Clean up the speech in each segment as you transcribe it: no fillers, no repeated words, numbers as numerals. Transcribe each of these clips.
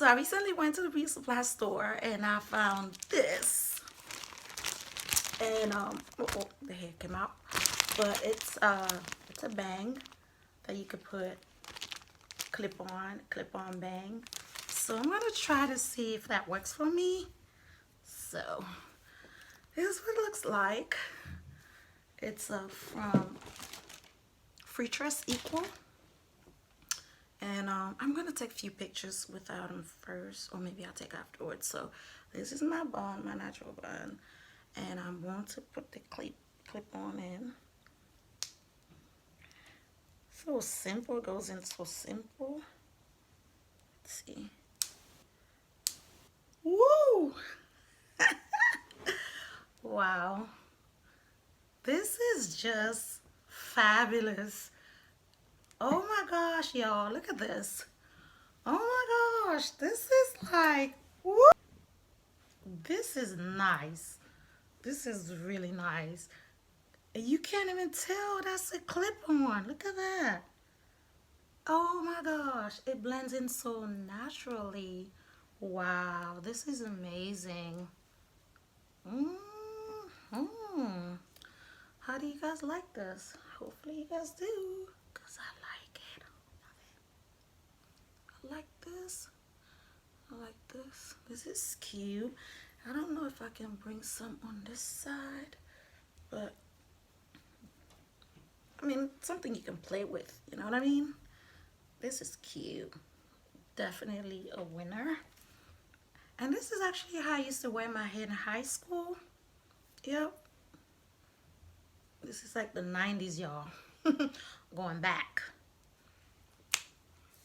So I recently went to the beauty supply store and I found this. And the hair came out. But it's a bang that you could put clip on bang. So I'm gonna try to see if that works for me. So this is what it looks like. It's from Free Trust Equal. And I'm going to take a few pictures without them first, or maybe I'll take afterwards. So this is my bun, my natural bun. And I'm going to put the clip on in. So simple, it goes in so simple. Let's see. Woo! Wow. This is just fabulous. Oh my gosh, y'all, look at this. Oh my gosh, this is like, woo! This is nice. This is really nice. You can't even tell that's a clip-on. Look at that. Oh my gosh, it blends in so naturally. Wow, this is amazing. How do you guys like this? Hopefully you guys do, because I like it. I like this. I like this. This is cute. I don't know if I can bring some on this side, but I mean, something you can play with, you know what I mean? This is cute. Definitely a winner. And this is actually how I used to wear my hair in high school. Yep. This is like the 90s, y'all. Going back.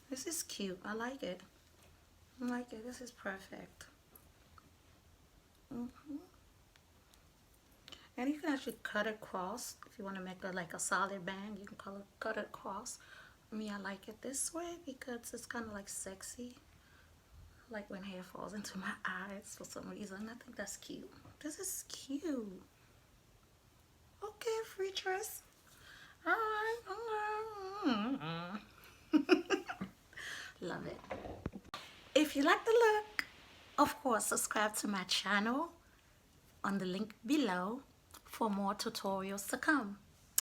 This is cute. I like it. I like it. This is perfect. And you can actually cut it across. If you want to make it like a solid bang, you can cut it across. Me, I like it this way because it's kind of like sexy. Like when hair falls into my eyes for some reason. I think that's cute. This is cute. Okay, Free Trust. Alright. Love it. If you like the look, of course, subscribe to my channel on the link below for more tutorials to come.